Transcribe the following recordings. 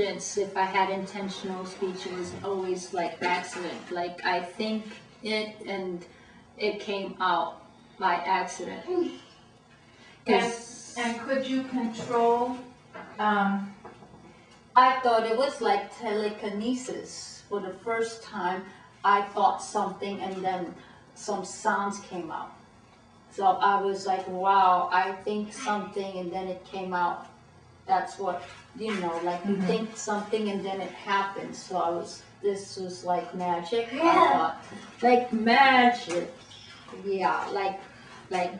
If I had intentional speech, it was always like accident. Like I think it and it came out by accident. And could you control? I thought it was like telekinesis. For the first time, I thought something and then some sounds came out. So I was like, wow, I think something and then it came out. That's what, you know, like you think something and then it happens. So this was like magic. I thought, like magic. Yeah, like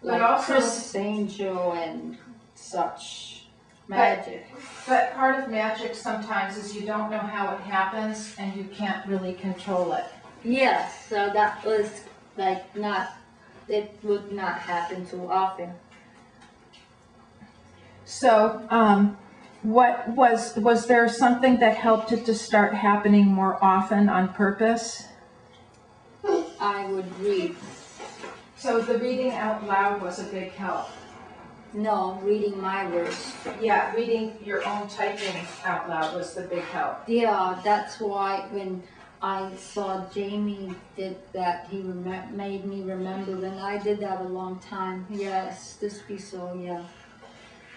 also, Chris Angel and such magic. But part of magic sometimes is you don't know how it happens and you can't really control it. Yes, so that was like it would not happen too often. So, what was there something that helped it to start happening more often on purpose? I would read. So the reading out loud was a big help. No, reading my words. Yeah, reading your own typing out loud was the big help. Yeah, that's why when I saw Jamie did that, he made me remember when I did that a long time. Yes, this be so, yeah.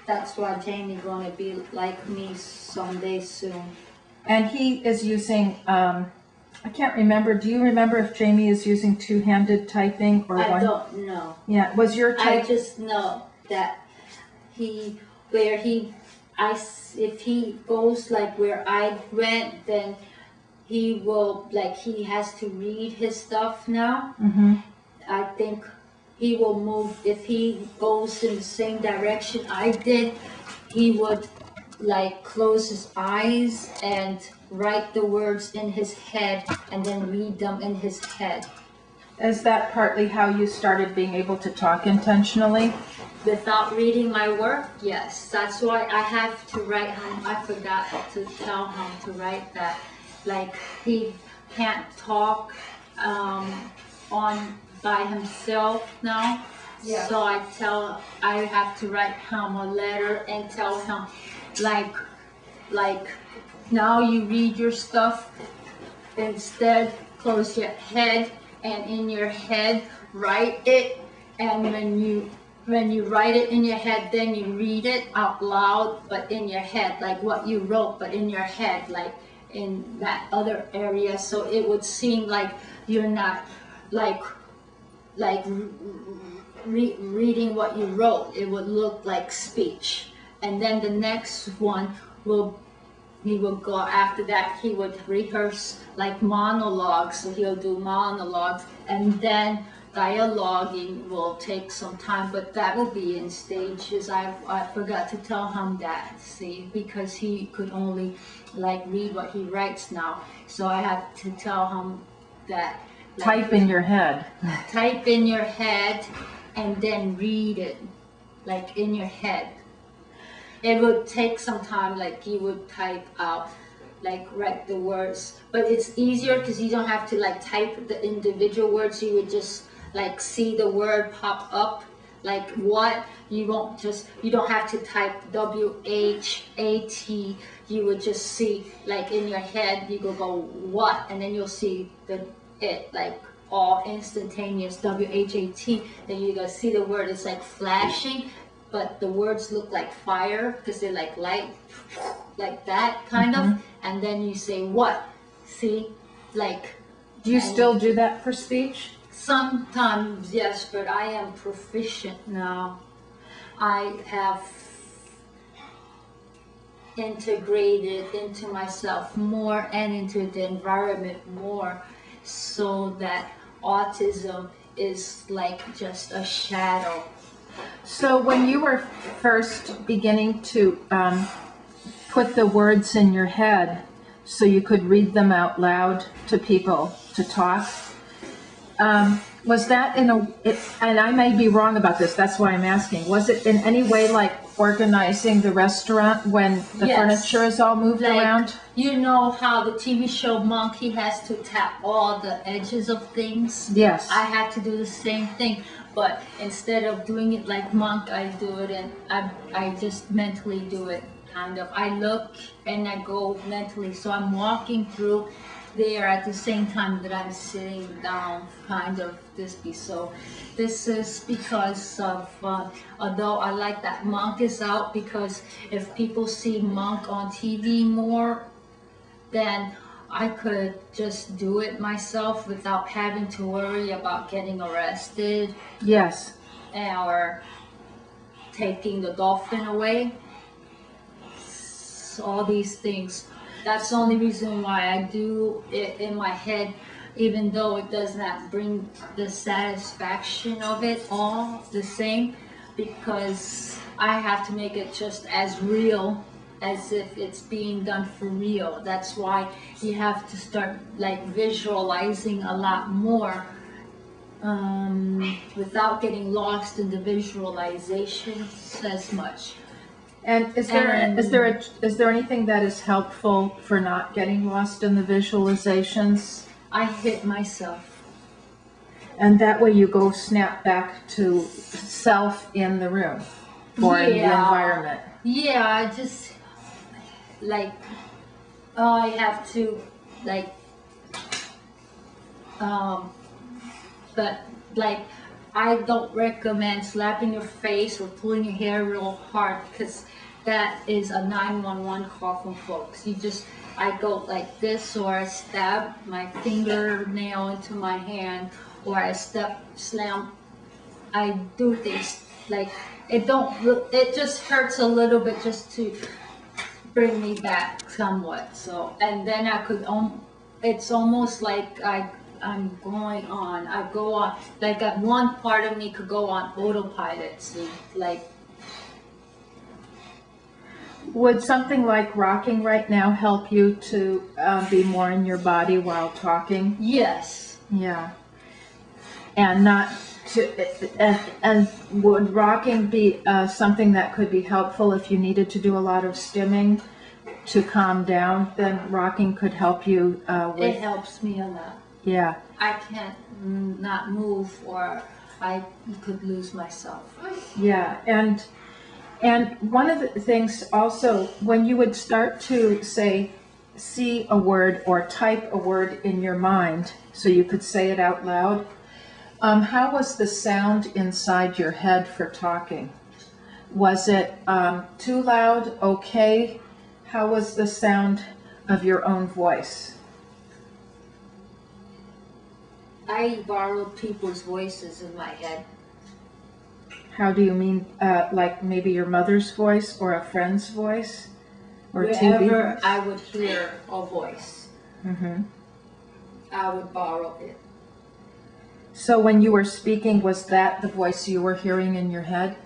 That's why Jamie gonna be like me someday soon. And he is using, I can't remember, do you remember if Jamie is using two-handed typing or one? I don't know. Yeah, was your type? I just know that if he goes like where I went, then he will, like he has to read his stuff now. I think he will move, if he goes in the same direction I did, he would like close his eyes and write the words in his head and then read them in his head. Is that partly how you started being able to talk intentionally? Without reading my work, yes. That's why I have to write him. I forgot to tell him to write that. Like he can't talk by himself now. Yeah. So I have to write him a letter and tell him like now you read your stuff, instead close your head and in your head write it, and when you write it in your head, then you read it out loud, but in your head, like what you wrote, but in your head, like in that other area, so it would seem like you're not reading what you wrote. It would look like speech. And then the next one he will go after that, he would rehearse like monologues, so he'll do monologues, and then dialoguing will take some time, but that will be in stages. I forgot to tell him that, see, because he could only like read what he writes now, so I have to tell him that type in your head. Type in your head and then read it like in your head. It would take some time, like you would type out, like write the words, but it's easier because you don't have to like type the individual words. You would just like see the word pop up, like what, you don't have to type WHAT, you would just see like in your head, you go what, and then you'll see it like all instantaneous, WHAT, then you go see the word, it's like flashing, but the words look like fire because they're like light, like that kind of, and then you say what, see, like. Do you still do that for speech? Sometimes, yes, but I am proficient now. I have integrated into myself more and into the environment more, so that autism is like just a shadow. So when you were first beginning to put the words in your head so you could read them out loud to people to talk, was that and I may be wrong about this, that's why I'm asking, was it in any way like organizing the restaurant when the furniture is all moved around? You know how the TV show Monkey has to tap all the edges of things? Yes. I had to do the same thing, but instead of doing it like Monk, I do it and I just mentally do it kind of. I look and I go mentally. So I'm walking through there at the same time that I'm sitting down, kind of this piece. So this is because of, although I like that Monk is out, because if people see Monk on TV more, then I could just do it myself without having to worry about getting arrested. Yes. Or taking the dolphin away. So all these things. That's the only reason why I do it in my head, even though it does not bring the satisfaction of it all the same, because I have to make it just as real as if it's being done for real. That's why you have to start like visualizing a lot more, without getting lost in the visualizations as much. And is there anything that is helpful for not getting lost in the visualizations? I hit myself. And that way you go snap back to self in the room or in the environment. Yeah, I just like, I have to like, but like, I don't recommend slapping your face or pulling your hair real hard, because that is a 911 call from folks. I go like this, or I stab my fingernail into my hand, or I slam. I do things like, it just hurts a little bit just to bring me back somewhat. So, and then I could, it's almost like I'm going on. I go on, like at one part of me could go on autopilot. See, like. Would something like rocking right now help you to be more in your body while talking? Yes. Yeah. And not to, and would rocking be something that could be helpful if you needed to do a lot of stimming to calm down? Then rocking could help you with. It helps me a lot. Yeah. I can't not move, or I could lose myself. Yeah, and one of the things also, when you would start to say, see a word or type a word in your mind so you could say it out loud, how was the sound inside your head for talking? Was it too loud, okay? How was the sound of your own voice? I borrowed people's voices in my head. How do you mean, like maybe your mother's voice or a friend's voice? Or wherever TV voice? I would hear a voice, I would borrow it. So when you were speaking, was that the voice you were hearing in your head?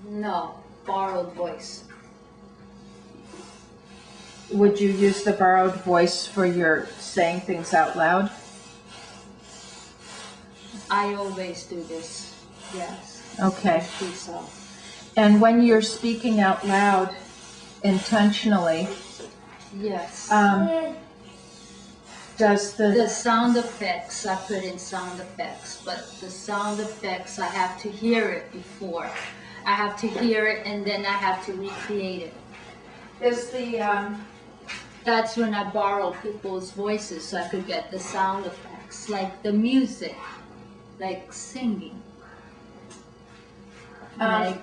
No, borrowed voice. Would you use the borrowed voice for your saying things out loud? I always do this, yes. Okay. So. And when you're speaking out loud intentionally, yes. Does the sound effects, I put in sound effects, but the sound effects, I have to hear it before. I have to hear it, and then I have to recreate it. Is the That's when I borrow people's voices, so I could get the sound effects, like the music, like singing. But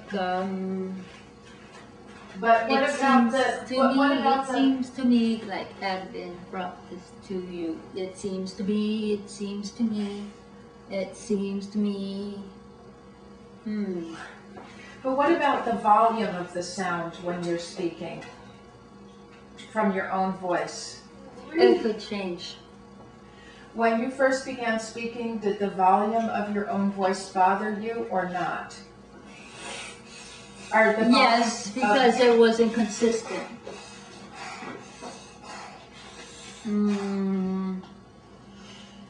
what about it seems to me like I've been brought this to you. It seems to me. But what about the volume of the sound when you're speaking from your own voice? It could change. When you first began speaking, did the volume of your own voice bother you or not? Yes, because it was inconsistent.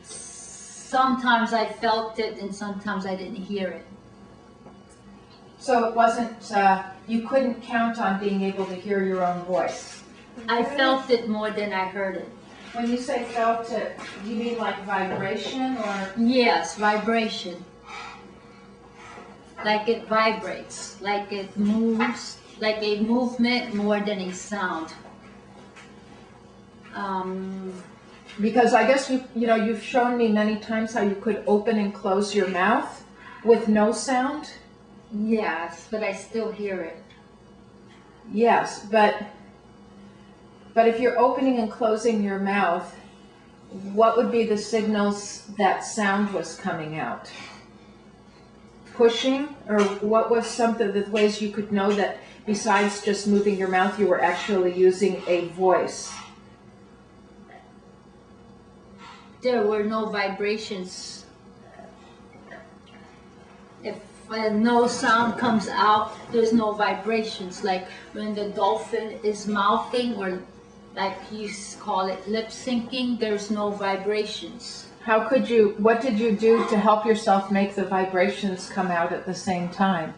Sometimes I felt it and sometimes I didn't hear it. So it wasn't, you couldn't count on being able to hear your own voice? I felt it more than I heard it. When you say felt it, you mean like vibration or? Yes, vibration. Like it vibrates, like it moves like a movement more than a sound. Because I guess you've shown me many times how you could open and close your mouth with no sound. Yes, but I still hear it. Yes, but if you're opening and closing your mouth, what would be the signals that sound was coming out? Pushing, or what was some of the ways you could know that besides just moving your mouth, you were actually using a voice? There were no vibrations. If no sound comes out, there's no vibrations. Like when the dolphin is mouthing, or like you call it lip syncing, there's no vibrations. What did you do to help yourself make the vibrations come out at the same time?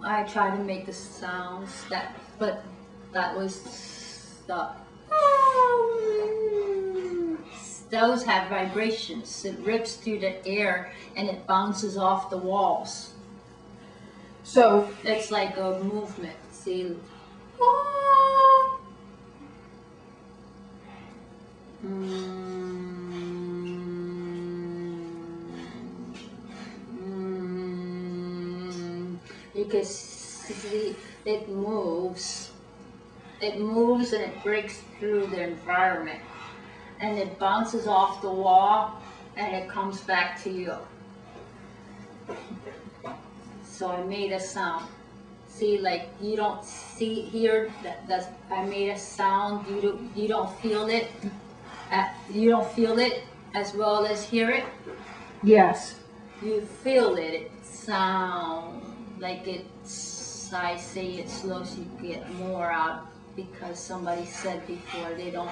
I tried to make the sounds but that was the those have vibrations. It rips through the air and it bounces off the walls. So it's like a movement. See? You can see it moves. It moves and it breaks through the environment. And it bounces off the wall and it comes back to you. So I made a sound. See, like you don't hear that I made a sound. You don't feel it. You don't feel it as well as hear it. Yes. You feel it. It sound like it's. I say it slow so you get more out, because somebody said before they don't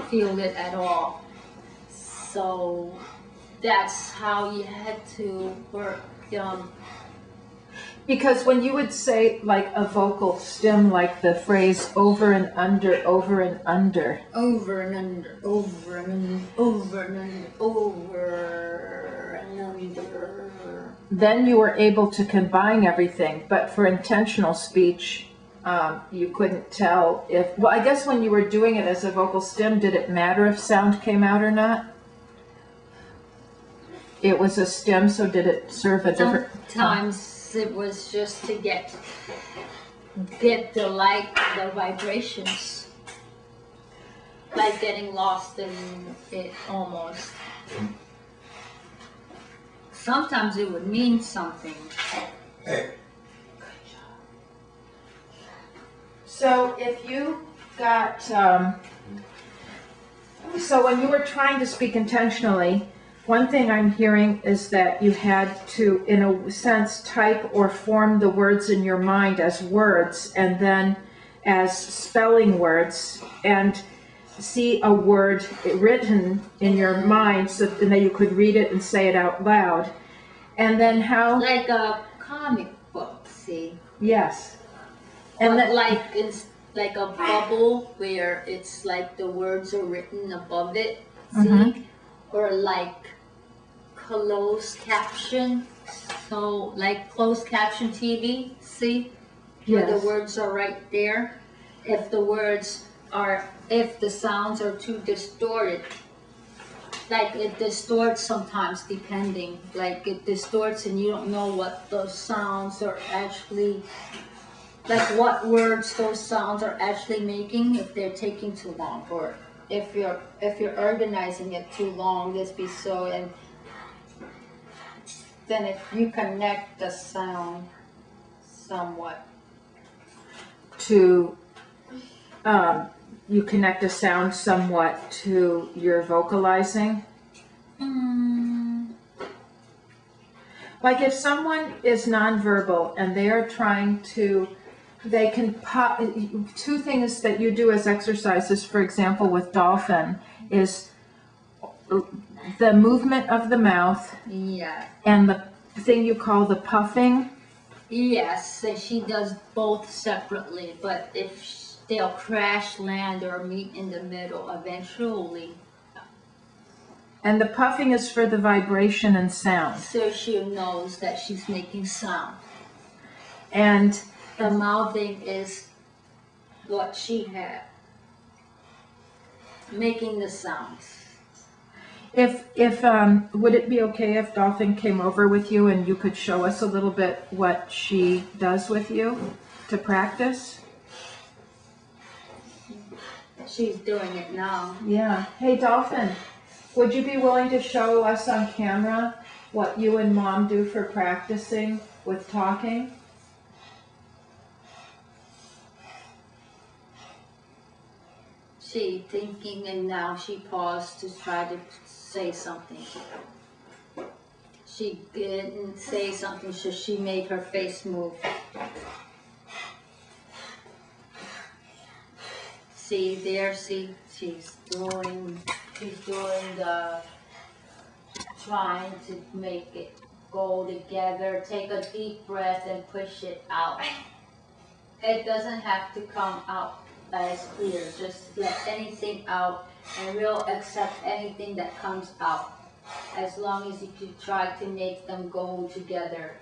feel it at all. So that's how you had to work. Because when you would say like a vocal stem, like the phrase over and under, over and under. Over and under, over and under, over and under, over and under. Then you were able to combine everything, but for intentional speech, you couldn't tell if, well, I guess when you were doing it as a vocal stem, did it matter if sound came out or not? It was a stem, so did it serve a different... Sometimes it was just to get the vibrations, like getting lost in it almost. Sometimes it would mean something. So if you got, so when you were trying to speak intentionally, one thing I'm hearing is that you had to, in a sense, type or form the words in your mind as words and then as spelling words, and see a word written in your mind so that you could read it and say it out loud. And then how... Like a comic book, see? Yes. And it's like a bubble where it's like the words are written above it, see? Mm-hmm. Or like closed caption, so like closed caption TV, see? Where the words are right there. If the sounds are too distorted, like it distorts sometimes depending, like it distorts and you don't know what those sounds are actually, like what words those sounds are actually making, if they're taking too long, or if you're organizing it too long, this be so, and then if you connect the sound somewhat to, you connect a sound somewhat to your vocalizing? Like if someone is nonverbal and they are trying to, they can pop, two things that you do as exercises, for example, with dolphin, is the movement of the mouth, and the thing you call the puffing. Yes, and she does both separately, but if they'll crash land or meet in the middle eventually. And the puffing is for the vibration and sound. So she knows that she's making sound. And The mouthing is what she had, making the sounds. If would it be okay if Dolphin came over with you and you could show us a little bit what she does with you to practice? She's doing it now. Yeah. Hey, Dolphin, would you be willing to show us on camera what you and Mom do for practicing with talking? She thinking, and now she paused to try to say something. She didn't say something, so she made her face move. See there, see, she's doing the, trying to make it go together. Take a deep breath and push it out. It doesn't have to come out as clear. Just let anything out, and we'll accept anything that comes out, as long as you can try to make them go together.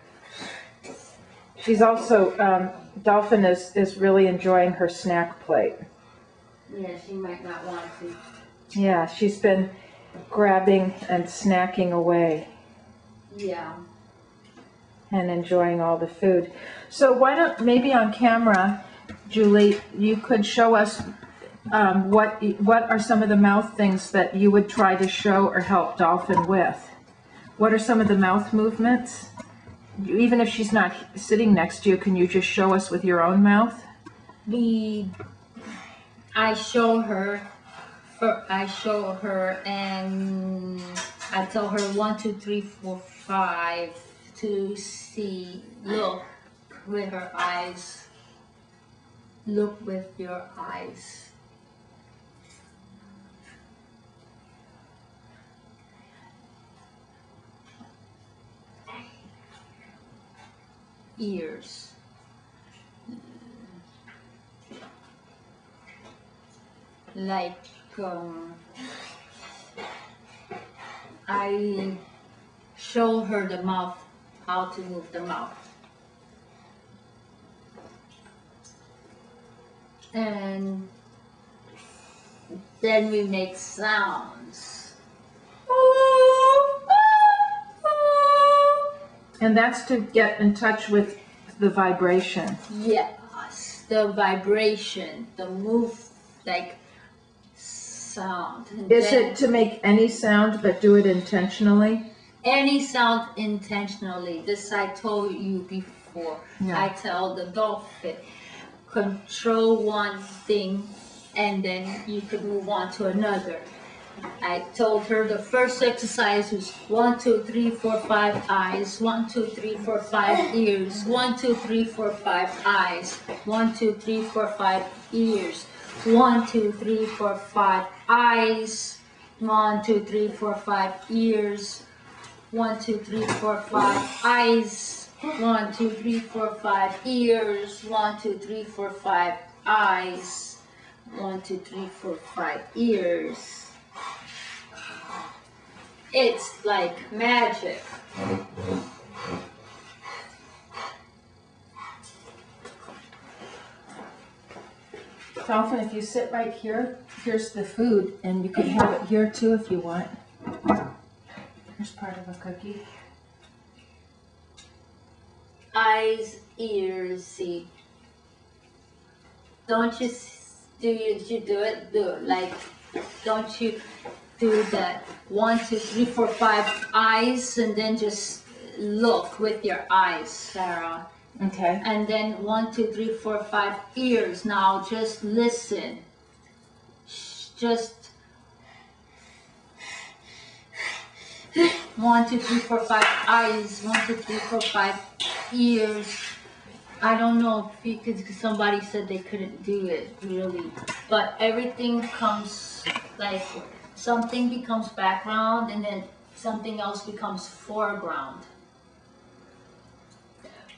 She's also, Dolphin is really enjoying her snack plate. Yeah, she might not want to. Yeah, she's been grabbing and snacking away. Yeah. And enjoying all the food. So why don't, maybe on camera, Julie, you could show us what are some of the mouth things that you would try to show or help Dolphin with? What are some of the mouth movements? Even if she's not sitting next to you, can you just show us with your own mouth? I show her, and I tell her 1, 2, 3, 4, 5 to see, look with her eyes. Look with your eyes. Ears. Like, I show her the mouth, how to move the mouth. And then we make sounds. And that's to get in touch with the vibration. Yes, the vibration, the move, like sound. And Is it to make any sound but do it intentionally? Any sound intentionally. This I told you before. Yeah. I tell the dolphin, control one thing and then you could move on to another. I told her the first exercise was 1, 2, 3, 4, 5 eyes, 1, 2, 3, 4, 5 ears, 1, 2, 3, 4, 5 eyes, 1, 2, 3, 4, 5 ears, 1, 2, 3, 4, 5 eyes, 1, 2, 3, 4, 5 ears, 1, 2, 3, 4, 5 eyes, 1, 2, 3, 4, 5 ears, 1, 2, 3, 4, 5 eyes, 1, 2, 3, 4, 5 ears. It's like magic. Dolphin, if you sit right here, here's the food, and you can have it here too if you want. Here's part of a cookie. Eyes, ears, see. Don't you do it? Do it like, don't you do that 1, 2, 3, 4, 5 eyes, and then just look with your eyes, Sarah. Okay. And then 1, 2, 3, 4, 5 ears. Now just listen. Just 1, 2, 3, 4, 5 eyes. 1, 2, 3, 4, 5 ears. I don't know if because somebody said they couldn't do it really, but everything comes like something becomes background and then something else becomes foreground.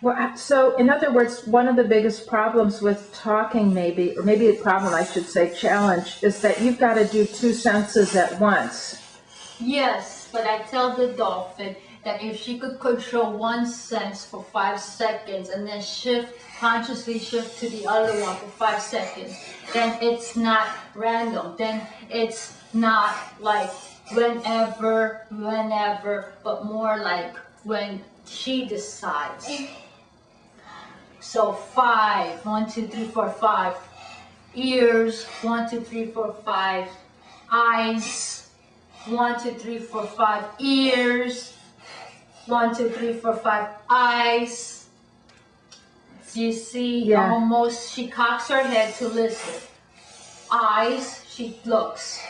Well, so in other words, one of the biggest problems with talking maybe, or maybe a problem I should say, challenge, is that you've got to do 2 senses at once. Yes, but I tell the dolphin, that if she could control one sense for 5 seconds and then consciously shift to the other one for 5 seconds, then it's not random. Then it's not like whenever, but more like when she decides. So 5, 1, 2, 3, 4, 5. Ears, 1, 2, 3, 4, 5. Eyes, 1, 2, 3, 4, 5. Ears, 1, 2, 3, 4, 5. Eyes. Do you see? Yeah. Almost, she cocks her head to listen. Eyes, she looks.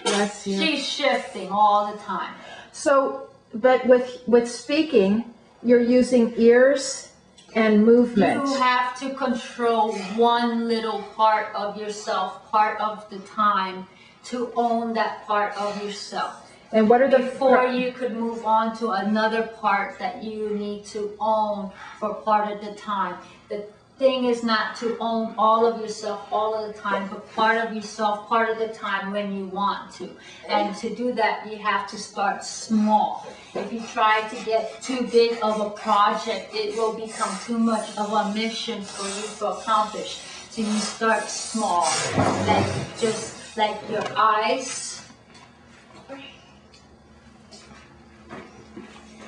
Bless you. She's shifting all the time. So, but with speaking, you're using ears and movement. You have to control one little part of yourself, part of the time, to own that part of yourself. And what are the Before you could move on to another part that you need to own for part of the time. The thing is not to own all of yourself all of the time, but part of yourself part of the time when you want to. And to do that, you have to start small. If you try to get too big of a project, it will become too much of a mission for you to accomplish. So you start small, just like your eyes,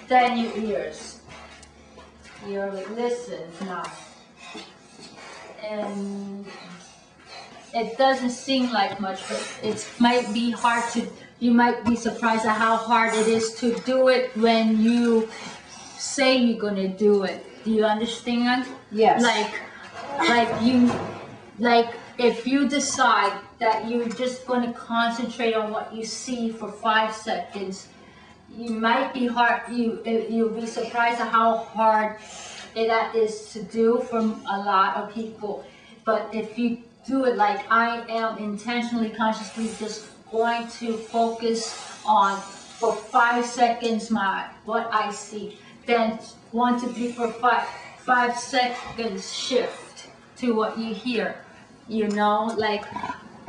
then your ears. You're like, listen now. And it doesn't seem like much, but it might be hard to, you might be surprised at how hard it is to do it when you say you're gonna do it. Do you understand? Yes. Like if you decide that you're just gonna concentrate on what you see for 5 seconds, you might be you'll be surprised at how hard that is to do for a lot of people. But if you do it like I am, intentionally, consciously just going to focus on for 5 seconds what I see, then 1, 2, 3, 4, 5 seconds shift to what you hear. You know, like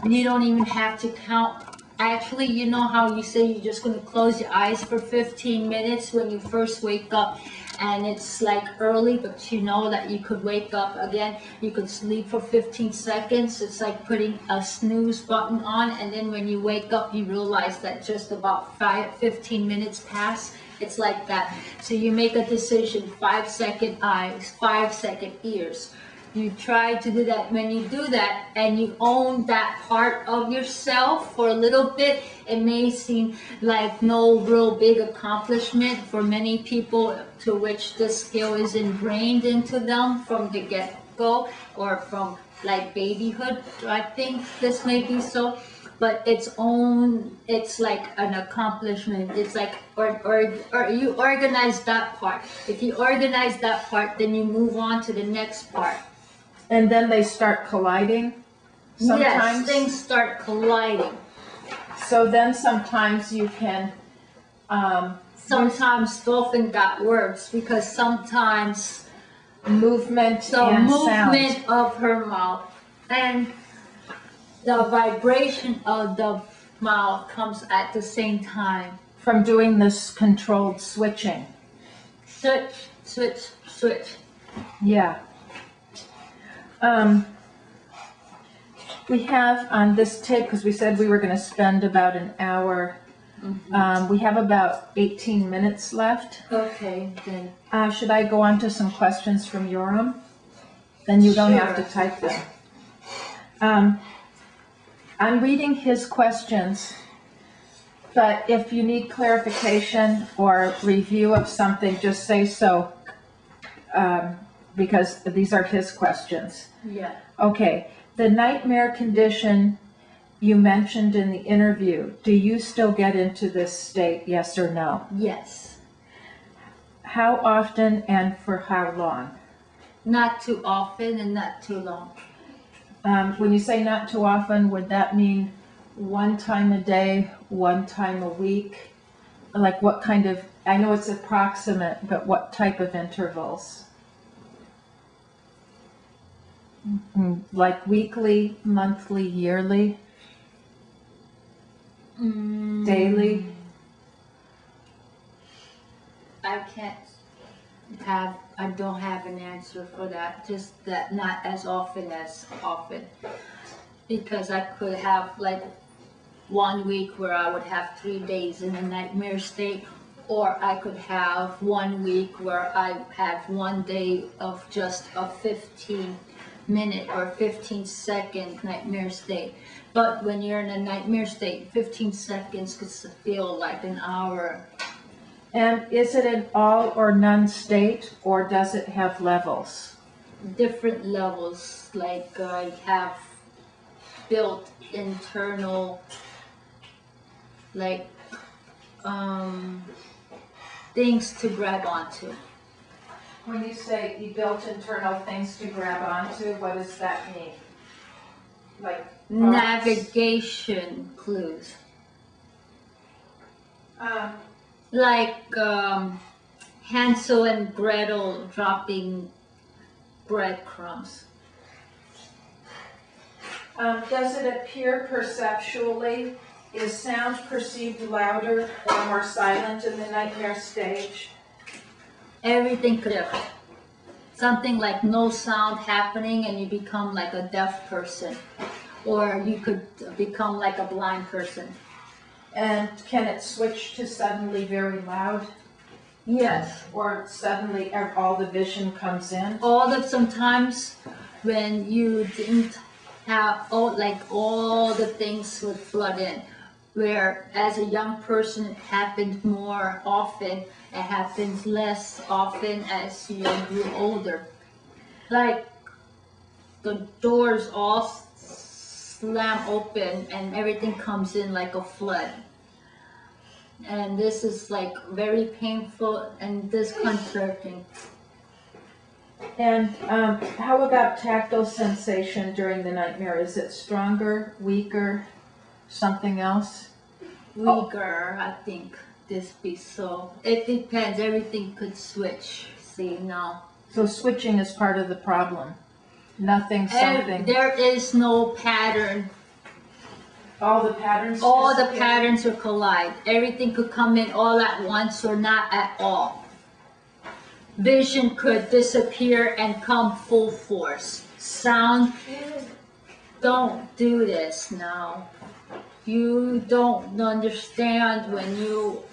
you don't even have to count. Actually, you know how you say you're just going to close your eyes for 15 minutes when you first wake up, and it's like early, but you know that you could wake up again. You could sleep for 15 seconds. It's like putting a snooze button on, and then when you wake up, you realize that just about 15 minutes pass. It's like that. So you make a decision, 5-second eyes, 5-second ears. You try to do that. When you do that and you own that part of yourself for a little bit, it may seem like no real big accomplishment for many people to which this skill is ingrained into them from the get-go or from like babyhood. I think this may be so, but it's like an accomplishment. It's like, or you organize that part. If you organize that part, then you move on to the next part. And then they start colliding sometimes? Yes, things start colliding. So then sometimes you can... sometimes dolphin got words because sometimes movement the and movement sound of her mouth and the vibration of the mouth comes at the same time. From doing this controlled switching. Switch, switch, switch. Yeah. We have on this tape, because we said we were going to spend about an hour, we have about 18 minutes left. Okay, then. Should I go on to some questions from Yoram? Then you don't have to type them. I'm reading his questions, but if you need clarification or review of something, just say so, because these are his questions. Yeah. Okay, the nightmare condition you mentioned in the interview, do you still get into this state, yes or no? Yes. How often and for how long? Not too often and not too long. When you say not too often, would that mean one time a day, one time a week? Like what kind of, I know it's approximate, but what type of intervals? Like weekly, monthly, yearly, daily? I don't have an answer for that. Just that not as often. Because I could have like 1 week where I would have 3 days in a nightmare state, or I could have 1 week where I have 1 day of just a 15-minute or 15-second nightmare state. But when you're in a nightmare state, 15 seconds could feel like an hour. And is it an all or none state, or does it have levels? Different levels, like I have built internal, like, things to grab onto. When you say you built internal things to grab onto, what does that mean? Like Navigation clues. Like Hansel and Gretel dropping breadcrumbs. Does it appear perceptually? Is sound perceived louder or more silent in the nightmare stage? Everything could have. Something like no sound happening and you become like a deaf person. Or you could become like a blind person. And can it switch to suddenly very loud? Yes. Or suddenly all the vision comes in? Sometimes when you didn't have all the things would flood in. Where as a young person it happened more often, it happens less often as you grew older. Like the doors all slam open and everything comes in like a flood. And this is like very painful and disconcerting. And how about tactile sensation during the nightmare? Is it stronger, weaker, something else? Weaker, I think this be so. It depends. Everything could switch. See now. So switching is part of the problem. Nothing, something. There is no pattern. All the patterns. All the patterns will collide. Everything could come in all at once or not at all. Vision could disappear and come full force. Sound, don't do this now. You don't understand when you